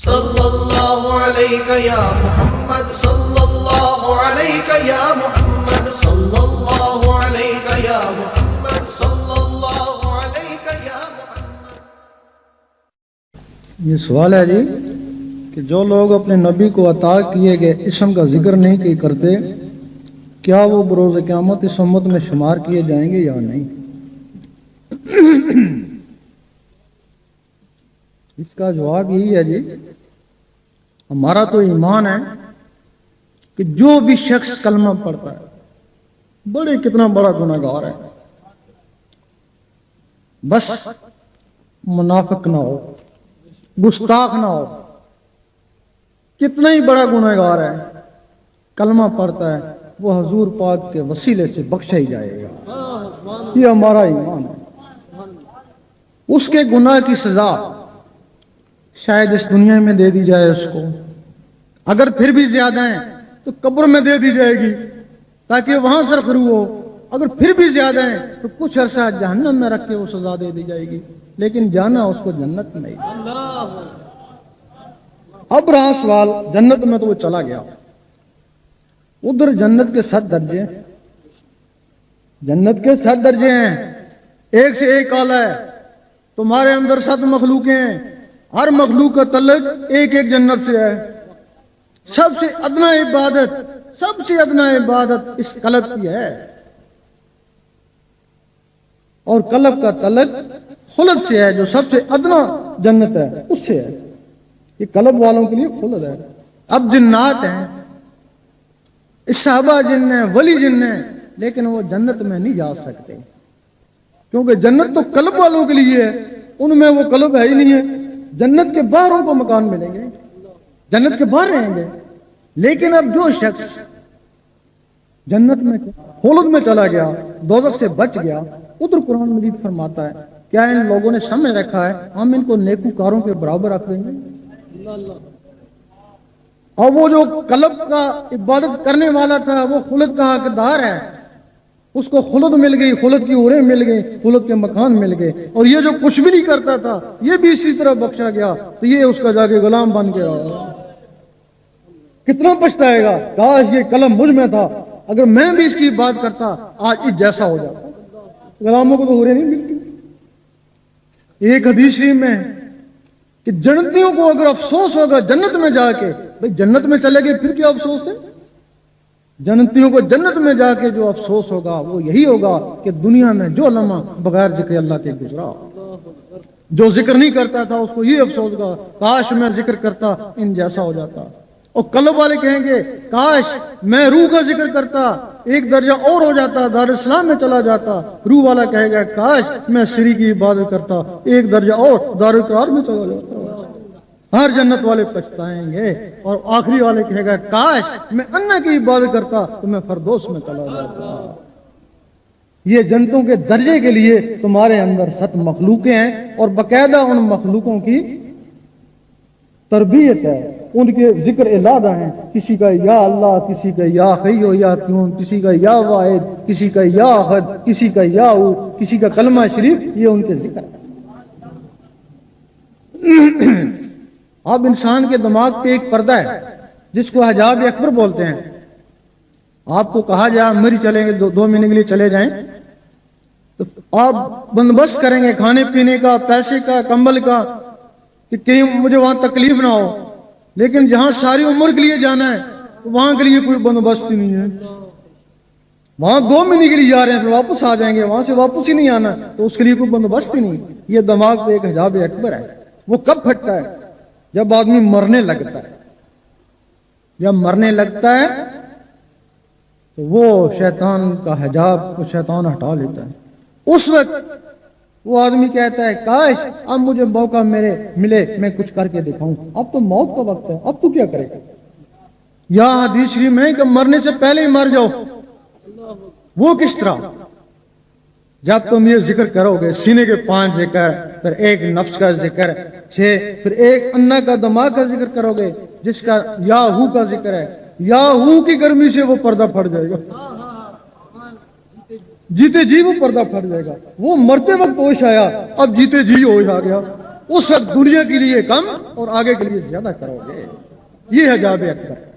صلی اللہ علیہ یا محمد صلی اللہ علیہ یا محمد صلی اللہ علیہ یا محمد صلی اللہ علیہ یا محمد۔ یہ سوال ہے جی کہ جو لوگ اپنے نبی کو عطا کیے گئے اسم کا ذکر نہیں کرتے، کیا وہ بروز قیامت اس امت میں شمار کیے جائیں گے یا نہیں؟ اس کا جواب یہی ہے جی، ہمارا تو ایمان ہے کہ جو بھی شخص کلمہ پڑھتا ہے بڑے کتنا بڑا گناہگار ہے، بس منافق نہ ہو، گستاخ نہ ہو، کتنا ہی بڑا گناہگار ہے، کلمہ پڑھتا ہے وہ حضور پاک کے وسیلے سے بخشا ہی جائے گا۔ یہ ہمارا ایمان ہے۔ اس کے گناہ کی سزا شاید اس دنیا میں دے دی جائے اس کو، اگر پھر بھی زیادہ ہیں تو قبر میں دے دی جائے گی تاکہ وہاں سرخرو ہو، اگر پھر بھی زیادہ ہیں تو کچھ عرصہ جہنم میں رکھ کے وہ سزا دے دی جائے گی، لیکن جانا اس کو جنت میں ہی۔ اب رہا سوال جنت میں، تو وہ چلا گیا، ادھر جنت کے 7 درجے ہیں، جنت کے 7 درجے ہیں، ایک سے ایک اعلیٰ ہے۔ تمہارے اندر 7 مخلوقیں ہیں، ہر مخلوق کا تعلق ایک ایک جنت سے ہے۔ سب سے ادنا عبادت، سب سے ادنا عبادت اس قلب کی ہے، اور قلب کا تعلق خلد سے ہے، جو سب سے ادنا جنت ہے اس سے ہے۔ یہ قلب والوں کے لیے خلد ہے۔ اب جنات ہیں، صحابہ جن ہیں، ولی جن ہیں، لیکن وہ جنت میں نہیں جا سکتے، کیونکہ جنت تو قلب والوں کے لیے ہے، ان میں وہ قلب ہے ہی نہیں ہے۔ جنت کے باہر ان کو مکان ملیں گے، جنت کے باہر رہیں گے، لیکن اب جو شخص جنت میں خلد میں چلا گیا، دوزخ سے بچ گیا، ادھر قرآن مجید فرماتا ہے کیا ان لوگوں نے سمجھ رکھا ہے ہم ان کو نیکوکاروں کے برابر رکھ دیں گے؟ اور وہ جو قلب کا عبادت کرنے والا تھا وہ خلد کا حقدار ہے، اس کو خلد مل گئی، خلد کی عوریں مل گئی، خلد کے مکان مل گئے، اور یہ جو کچھ بھی نہیں کرتا تھا یہ بھی اسی طرح بخشا گیا، تو یہ اس کا جا کے غلام بن گیا۔ کتنا پچھتائے گا، کاش یہ قلم مجھ میں تھا، اگر میں بھی اس کی بات کرتا آج اس جیسا ہو جاتا۔ غلاموں کو تو عوریں نہیں ملتی۔ ایک حدیث شریف میں کہ جنتیوں کو اگر افسوس ہوگا جنت میں جا کے، بھئی جنت میں چلے گئے پھر کیا افسوس ہے؟ جنتیوں کو جنت میں جا کے جو افسوس ہوگا وہ یہی ہوگا کہ دنیا میں جو لمحہ بغیر ذکر اللہ کے گزرا، جو ذکر نہیں کرتا تھا اس کو یہ افسوس ہوگا کاش میں ذکر کرتا ان جیسا ہو جاتا۔ اور قلب والے کہیں گے کاش میں روح کا ذکر کرتا، ایک درجہ اور ہو جاتا، دار اسلام میں چلا جاتا۔ روح والا کہے گا کاش میں سری کی عبادت کرتا، ایک درجہ اور دار اقرار میں چلا جاتا۔ ہر جنت والے پچھتائیں گے، اور آخری والے کہے گا کاش میں اللہ کی عبادت کرتا تو میں فردوس میں چلا جاتا۔ یہ جنتوں کے درجے کے لیے تمہارے اندر 7 مخلوقیں ہیں، اور باقاعدہ ان مخلوقوں کی تربیت ہے، ان کے ذکر الہدہ ہیں، کسی کا یا اللہ، کسی کا یا حی و یا قیوم، کسی کا یا واحد، کسی کا یا احد، کسی کا یا او، کسی کا کلمہ شریف، یہ ان کے ذکر ہے۔ اب انسان کے دماغ پہ ایک پردہ ہے جس کو حجاب اکبر بولتے ہیں۔ آپ کو کہا جائے مری چلیں گے 2 مہینے کے لیے چلے جائیں، تو آپ بندوبست کریں گے کھانے پینے کا، پیسے کا، کمبل کا، کہ کہیں مجھے وہاں تکلیف نہ ہو، لیکن جہاں ساری عمر کے لیے جانا ہے وہاں کے لیے کوئی بندوبست ہی نہیں ہے۔ وہاں 2 مہینے کے لیے جا رہے ہیں، پھر واپس آ جائیں گے، وہاں سے واپس ہی نہیں آنا، تو اس کے لیے کوئی بندوبست ہی نہیں۔ یہ دماغ پہ ایک حجاب اکبر ہے۔ وہ کب پھٹتا ہے؟ جب آدمی مرنے لگتا ہے۔ جب مرنے لگتا ہے تو وہ شیطان کا حجاب کو شیطان ہٹا لیتا ہے۔ اس وقت وہ آدمی کہتا ہے کاش اب مجھے موقع ملے میں کچھ کر کے دکھاؤں، اب تو موت کا وقت ہے، اب تو کیا کرے گا؟ یا حدیث شریف میں کہ مرنے سے پہلے ہی مر جاؤ۔ وہ کس طرح؟ جب تم یہ ذکر کرو گے، سینے کے 5 ذکر، پھر ایک نفس کا ذکر 6، پھر ایک انا کا دماغ کا ذکر کرو گے جس کا یا ہو کا ذکر ہے، یا ہو کی گرمی سے وہ پردہ پھٹ جائے گا، جیتے جی وہ پردہ پھٹ جائے گا۔ وہ مرتے وقت ہوش آیا، اب جیتے جی ہوش آ گیا، اس وقت دنیا کے لیے کم اور آگے کے لیے زیادہ کرو گے. یہ حجاب اکبر.